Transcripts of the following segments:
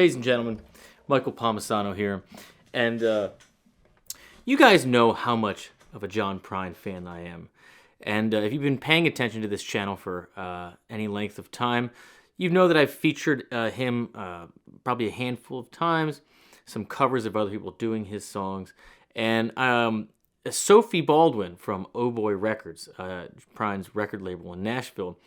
Ladies and gentlemen, Michael Palmisano here, and you guys know how much of a John Prine fan I am. And if you've been paying attention to this channel for any length of time, you know that I've featured him probably a handful of times, some covers of other people doing his songs. And Sophie Baldwin from Oh Boy Records, Prine's record label in Nashville,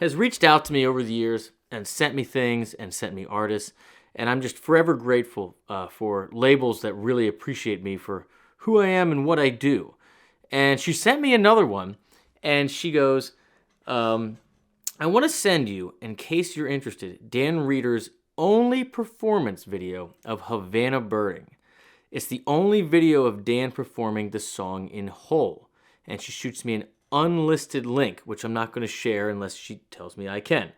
has reached out to me over the years and sent me things and sent me artists. And I'm just forever grateful for labels that really appreciate me for who I am and what I do. And she sent me another one, and she goes, I want to send you, in case you're interested, Dan Reeder's only performance video of Havana Burning. It's the only video of Dan performing the song in whole. And she shoots me an unlisted link, which I'm not going to share unless she tells me I can.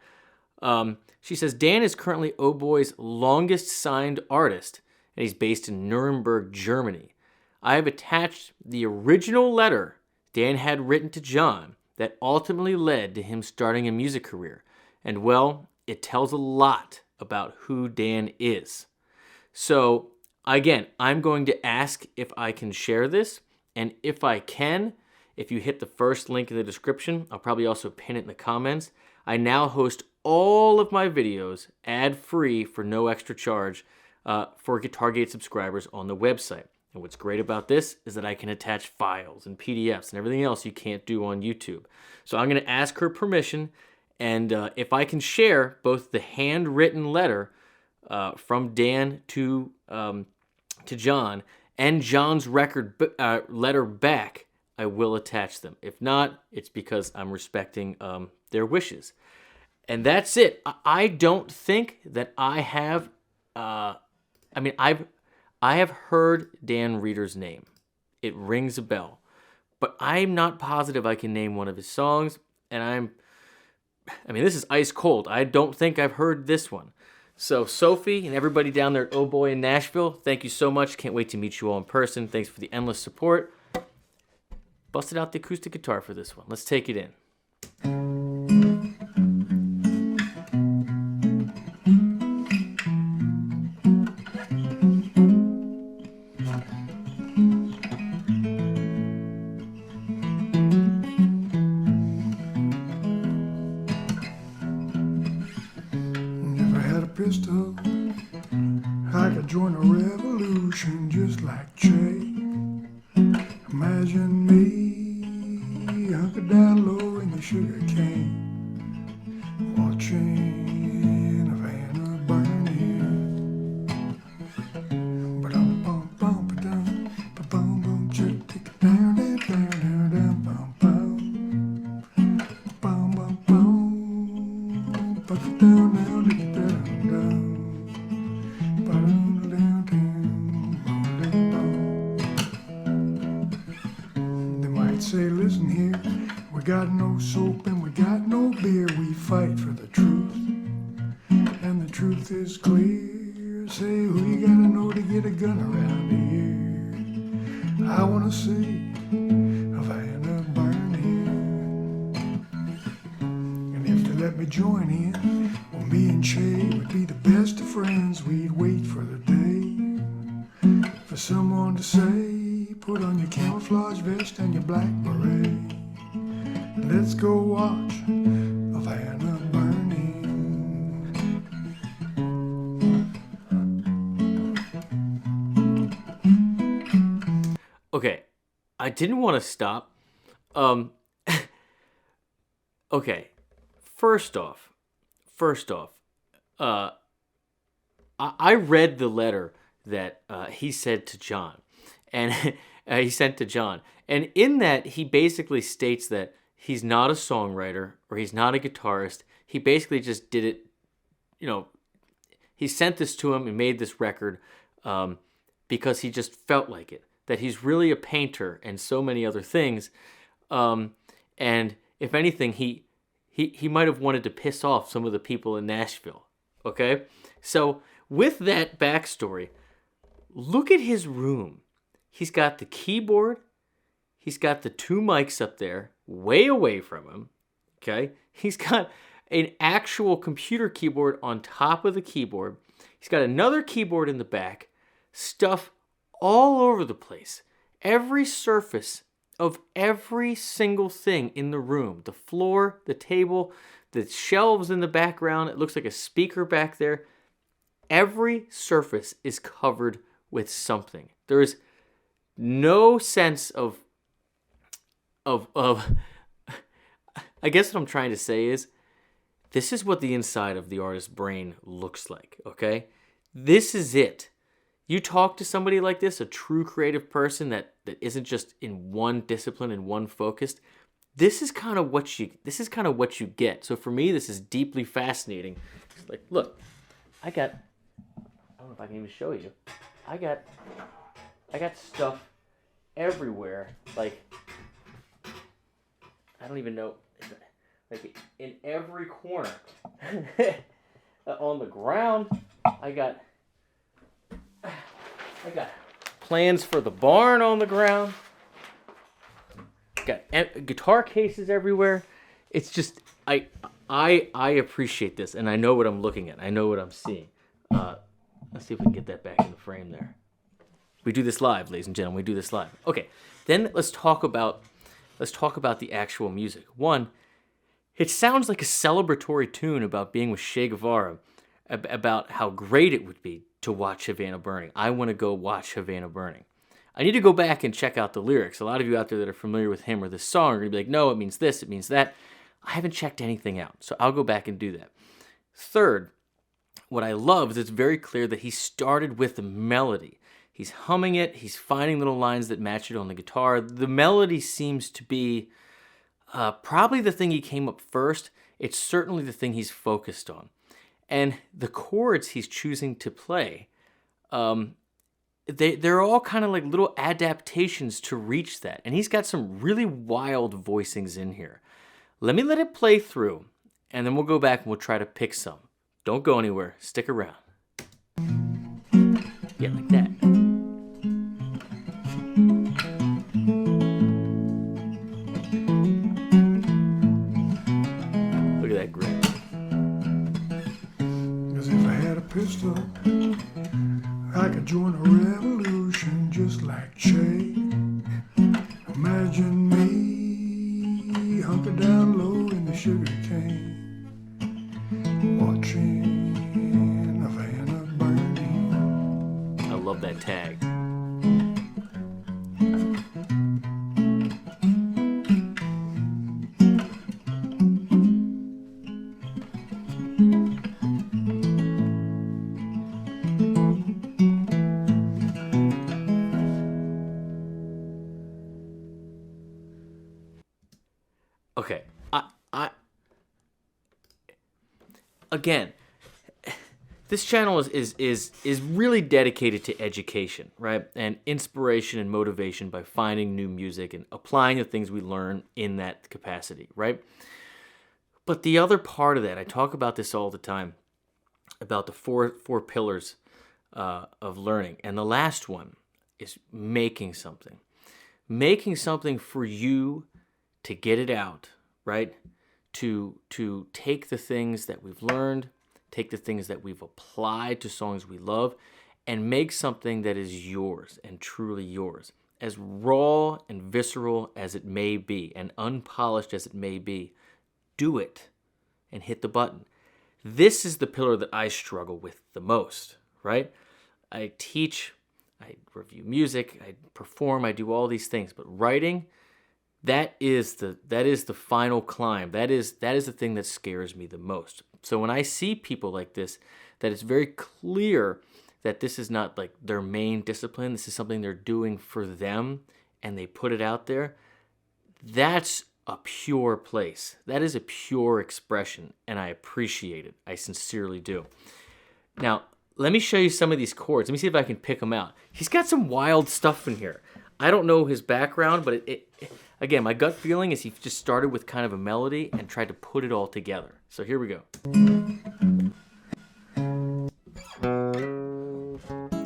She says, Dan is currently Oh Boy's longest signed artist, and he's based in Nuremberg, Germany. I have attached the original letter Dan had written to John that ultimately led to him starting a music career. And well, it tells a lot about who Dan is. So, again, I'm going to ask if I can share this, and if I can, if you hit the first link in the description, I'll probably also pin it in the comments. I now host all of my videos ad-free for no extra charge for GuitarGate subscribers on the website. And what's great about this is that I can attach files and PDFs and everything else you can't do on YouTube. So I'm going to ask her permission, and if I can share both the handwritten letter from Dan to John and John's record letter back, I will attach them. If not, it's because I'm respecting their wishes. And that's it. I don't think that I have, I have heard Dan Reeder's name. It rings a bell. But I'm not positive I can name one of his songs. And this is ice cold. I don't think I've heard this one. So Sophie and everybody down there at Oh Boy in Nashville, thank you so much. Can't wait to meet you all in person. Thanks for the endless support. Busted out the acoustic guitar for this one. Let's take it in. If I had a pistol, I could join a revolution just like Che. Imagine me, hunkered down low in the sugar cane, watching Havana burning. But I'm bum bum ba dum, ba bum bum, chip tick it down, down, down, down, down, bum bum, bum bum bum, put it down, down, down, down, down, ba dum down, down, down. They might say, listen here, we got no soap and we got no beer. We fight for the truth, and the truth is clear. Say, who you gotta know to get a gun around here? I wanna see Havana burning. And if they let me join in, well, me and Che would be the best of friends. We'd wait for the day for someone to say, put on your camouflage vest and your black beret. Let's go watch Havana burning. Okay, I didn't want to stop. Okay, first off, I read the letter that he said to John, and he sent to John, and in that he basically states that he's not a songwriter or he's not a guitarist. He basically just did it, he sent this to him and made this record because he just felt like it, that he's really a painter and so many other things. And if anything, he might have wanted to piss off some of the people in Nashville, okay? So with that backstory, look at his room. He's got the keyboard. He's got the two mics up there, way away from him, okay? He's got an actual computer keyboard on top of the keyboard. He's got another keyboard in the back, stuff all over the place. Every surface of every single thing in the room, the floor, the table, the shelves in the background, it looks like a speaker back there. Every surface is covered with something. There is no sense of I guess what I'm trying to say is this is what the inside of the artist's brain looks like, okay? This is it. You talk to somebody like this, a true creative person that isn't just in one discipline and one focused, this is kind of what you get. So for me, this is deeply fascinating. It's like, look, I don't know if I can even show you. I got stuff everywhere. Like, I don't even know, like in every corner. On the ground, I got plans for the barn on the ground. Got guitar cases everywhere. It's just I appreciate this, and I know what I'm looking at. I know what I'm seeing. Let's see if we can get that back in the frame there. We do this live, ladies and gentlemen. We do this live. Okay, then let's talk about the actual music. One, it sounds like a celebratory tune about being with Che Guevara, about how great it would be to watch Havana Burning. I want to go watch Havana Burning. I need to go back and check out the lyrics. A lot of you out there that are familiar with him or this song are going to be like, no, it means this, it means that. I haven't checked anything out, so I'll go back and do that. Third, what I love is it's very clear that he started with the melody. He's humming it. He's finding little lines that match it on the guitar. The melody seems to be probably the thing he came up first. It's certainly the thing he's focused on. And the chords he's choosing to play, they're all kind of like little adaptations to reach that. And he's got some really wild voicings in here. Let it play through, and then we'll go back and we'll try to pick some. Don't go anywhere. Stick around. Yeah, like that. Look at that grin. Cause if I had a pistol, I could join a revolution just like Che. Imagine me hunkered down low in the sugar cane, watching Havana burning. I love that tag. Okay, again, this channel is really dedicated to education, right? And inspiration and motivation by finding new music and applying the things we learn in that capacity, right? But the other part of that, I talk about this all the time, about the four pillars of learning. And the last one is making something. Making something for you to get it out, right? To take the things that we've learned, take the things that we've applied to songs we love, and make something that is yours and truly yours. As raw and visceral as it may be, and unpolished as it may be, do it and hit the button. This is the pillar that I struggle with the most, right? I teach, I review music, I perform, I do all these things, but writing, that is the final climb. That is the thing that scares me the most. So when I see people like this, that it's very clear that this is not like their main discipline, this is something they're doing for them, and they put it out there, that's a pure place. That is a pure expression, and I appreciate it. I sincerely do. Now, let me show you some of these chords. Let me see if I can pick them out. He's got some wild stuff in here. I don't know his background, but again, my gut feeling is he just started with kind of a melody and tried to put it all together. So here we go.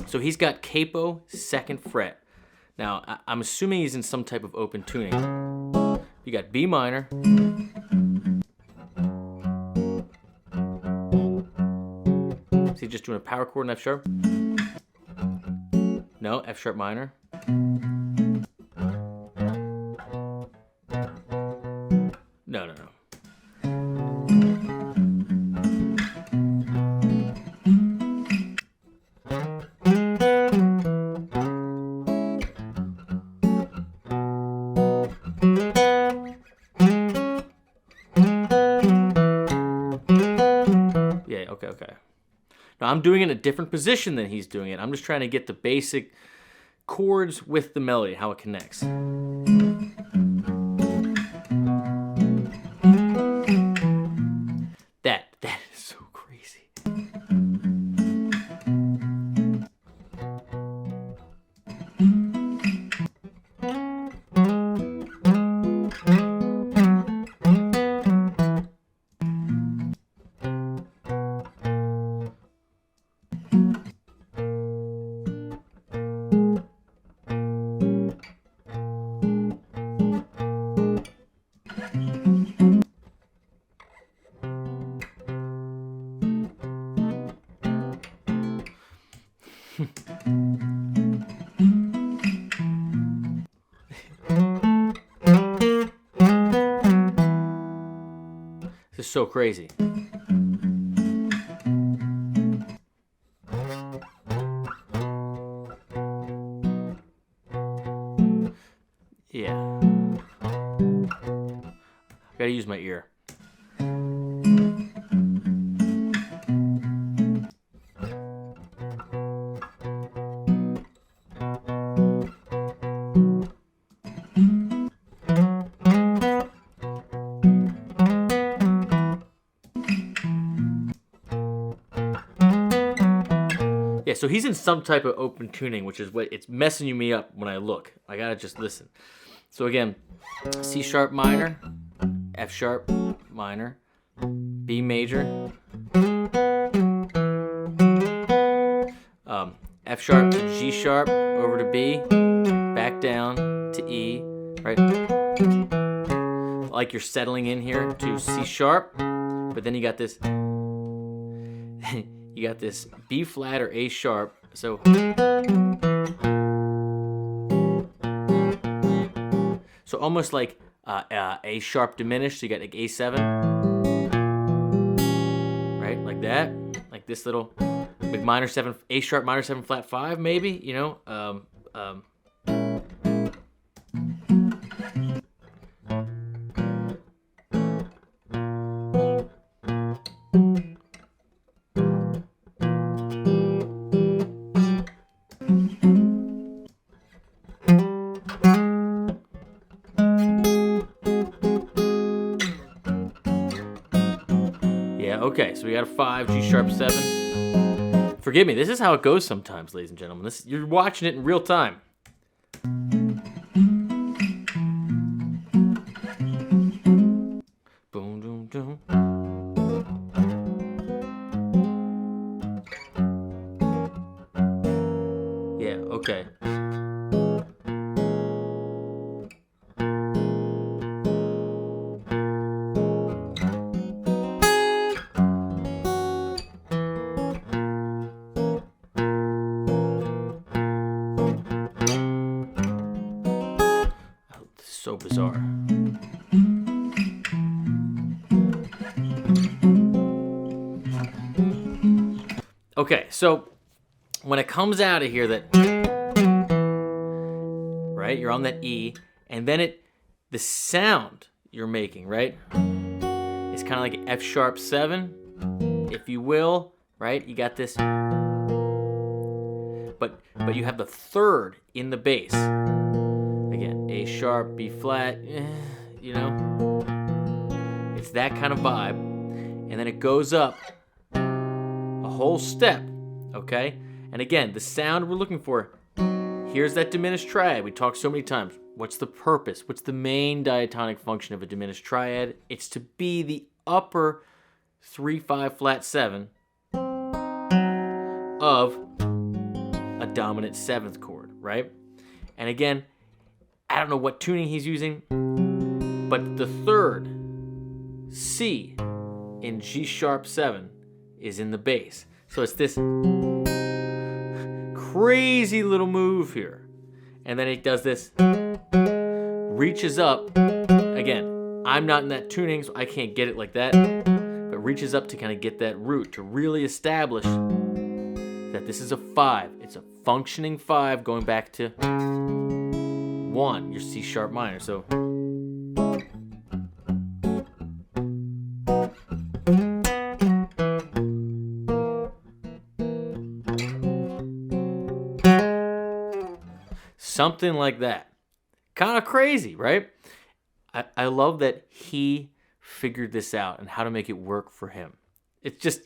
So he's got capo, 2nd fret. Now, I'm assuming he's in some type of open tuning. You got B minor. See he just doing a power chord in F sharp? No, F sharp minor. No, no, no. Yeah, okay, okay. Now I'm doing it in a different position than he's doing it. I'm just trying to get the basic chords with the melody, how it connects. That is so crazy. This is so crazy. Yeah. Gotta use my ear. Yeah, so he's in some type of open tuning, which is what it's messing me up when I look. I gotta just listen. So again, C sharp minor, F sharp minor, B major, F sharp to G sharp, over to B, back down to E, right? Like you're settling in here to C sharp, but then you got this. You got this B flat or A sharp, so almost like A sharp diminished. So you got like A7, right, like that, like this little big minor 7, A sharp minor 7 flat 5, maybe, you know. Okay, so we got a 5, G sharp 7. Forgive me, this is how it goes sometimes, ladies and gentlemen. You're watching it in real time. Boom, boom, boom. Yeah, okay. So bizarre. Okay, so when it comes out of here, that right, you're on that E, and then the sound you're making, right, is kind of like an F sharp 7, if you will, right? You got this, but you have the third in the bass. Again, A sharp, B flat, you know, it's that kind of vibe, and then it goes up a whole step, okay? And again, the sound we're looking for, here's that diminished triad we talked so many times. What's the purpose? What's the main diatonic function of a diminished triad? It's to be the upper 3/5 flat 7 of a dominant 7th chord, right? And again, I don't know what tuning he's using, but the third C in G sharp 7 is in the bass. So it's this crazy little move here. And then it does this, reaches up. Again, I'm not in that tuning, so I can't get it like that. But reaches up to kind of get that root, to really establish that this is a 5. It's a functioning 5 going back to 1, your C sharp minor. So something like that. Kind of crazy, right? I love that he figured this out and how to make it work for him. It's just,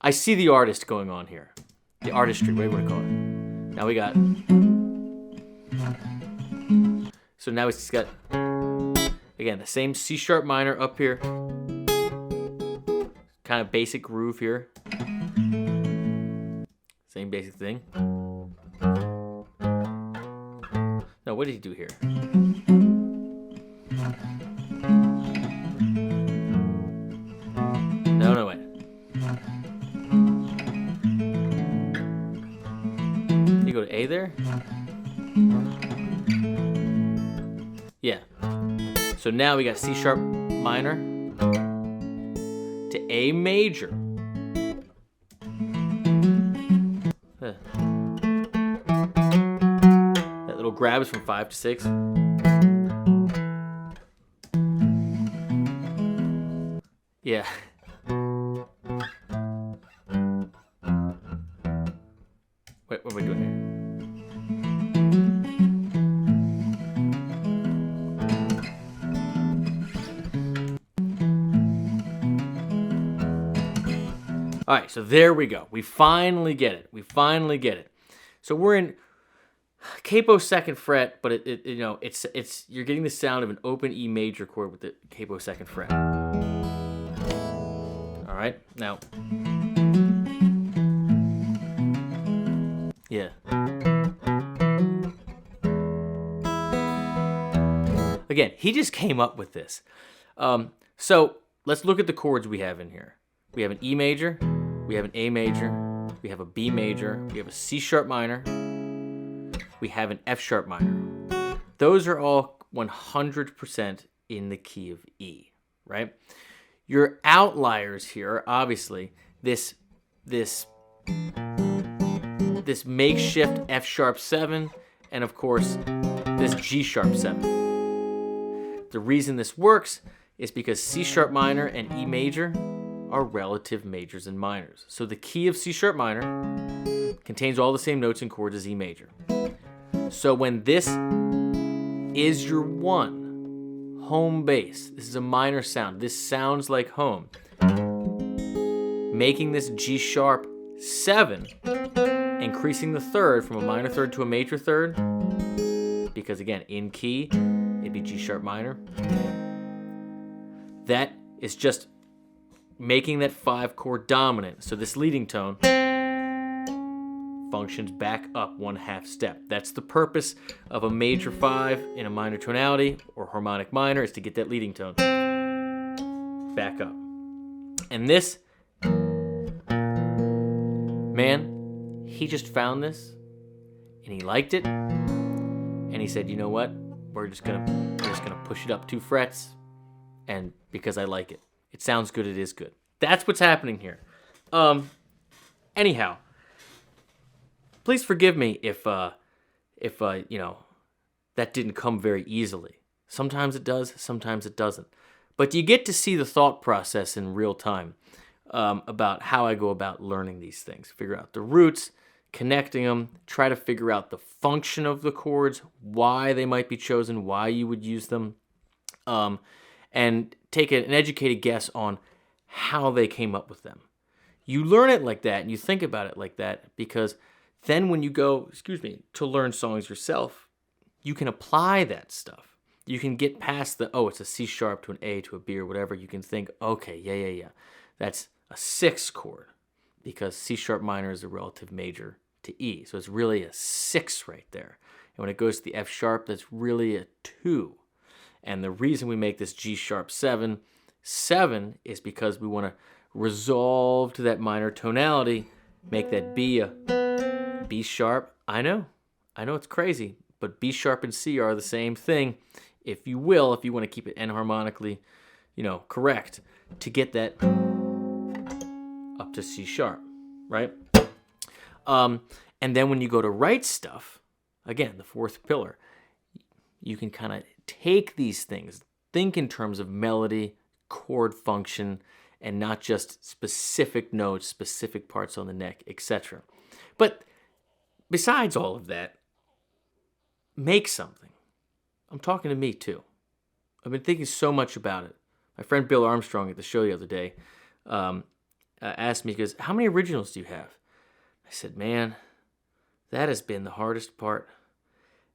I see the artist going on here. The artistry, whatever you want to call it. Now we got, so now he's got, again, the same C sharp minor up here. Kind of basic groove here. Same basic thing. No, what did he do here? No, wait. You go to A there? Yeah. So now we got C sharp minor to A major. That little grab is from 5 to 6. Yeah. Wait, what are we doing here? All right, so there we go. We finally get it. So we're in capo 2nd fret, but it's you're getting the sound of an open E major chord with the capo 2nd fret. All right, now. Yeah. Again, he just came up with this. So let's look at the chords we have in here. We have an E major, we have an A major, we have a B major, we have a C sharp minor, we have an F sharp minor. Those are all 100% in the key of E, right? Your outliers here are obviously this makeshift F sharp 7, and of course this G sharp 7. The reason this works is because C sharp minor and E major are relative majors and minors. So the key of C sharp minor contains all the same notes and chords as E major. So when this is your 1, home bass, this is a minor sound. This sounds like home. Making this G sharp 7, increasing the 3rd from a minor 3rd to a major 3rd, because again, in key, it'd be G sharp minor. That is just making that 5 chord dominant. So this leading tone functions back up 1/2 step. That's the purpose of a major 5 in a minor tonality or harmonic minor, is to get that leading tone back up. And this, man, he just found this and he liked it, and he said, you know what, we're just gonna push it up 2 frets, and because I like it. It sounds good, it is good. That's what's happening here. Anyhow, please forgive me if that didn't come very easily. Sometimes it does, sometimes it doesn't. But you get to see the thought process in real time about how I go about learning these things. Figure out the roots, connecting them, try to figure out the function of the chords, why they might be chosen, why you would use them, and take an educated guess on how they came up with them. You learn it like that and you think about it like that, because then when you go, to learn songs yourself, you can apply that stuff. You can get past it's a C sharp to an A to a B or whatever. You can think, okay, yeah. That's a 6 chord, because C sharp minor is a relative major to E. So it's really a 6 right there. And when it goes to the F sharp, that's really a 2. And the reason we make this G sharp 7 is because we want to resolve to that minor tonality, make that B a B sharp. I know it's crazy, but B sharp and C are the same thing, if you will, if you want to keep it enharmonically, correct, to get that up to C sharp, right? And then when you go to write stuff, again, the fourth pillar, you can kind of take these things, think in terms of melody, chord function, and not just specific notes, specific parts on the neck, etc. But besides all of that, make something. I'm talking to me too. I've been thinking so much about it. My friend Bill Armstrong at the show the other day asked me, he goes, how many originals do you have? I said, man, that has been the hardest part.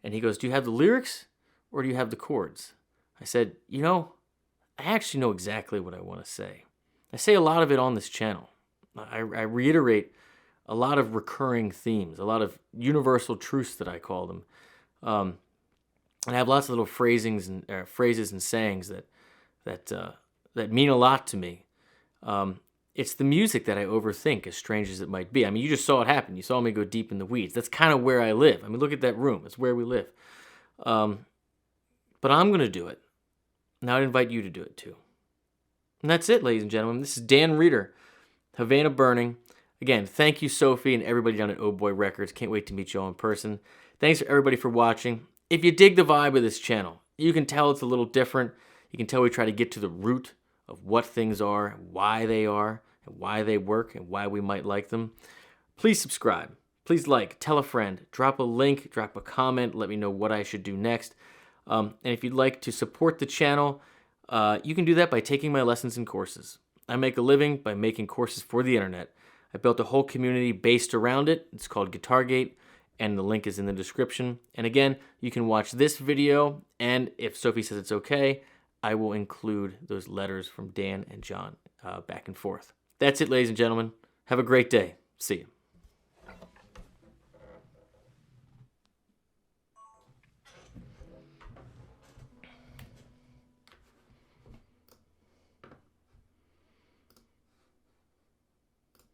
And he goes, do you have the lyrics or do you have the chords? I said, I actually know exactly what I want to say. I say a lot of it on this channel. I reiterate a lot of recurring themes, a lot of universal truths that I call them. And I have lots of little phrases and sayings that mean a lot to me. It's the music that I overthink, as strange as it might be. I mean, you just saw it happen. You saw me go deep in the weeds. That's kind of where I live. I mean, look at that room. It's where we live. But I'm going to do it. Now I invite you to do it too. And that's it, ladies and gentlemen. This is Dan Reeder, Havana Burning. Again, thank you, Sophie, and everybody down at Oh Boy Records. Can't wait to meet you all in person. Thanks for everybody for watching. If you dig the vibe of this channel, you can tell it's a little different. You can tell we try to get to the root of what things are, why they are, and why they work, and why we might like them. Please subscribe. Please like, tell a friend, drop a link, drop a comment, let me know what I should do next. And if you'd like to support the channel, you can do that by taking my lessons and courses. I make a living by making courses for the internet. I built a whole community based around it. It's called GuitarGate, and the link is in the description. And again, you can watch this video, and if Sophie says it's okay, I will include those letters from Dan and John back and forth. That's it, ladies and gentlemen. Have a great day. See you.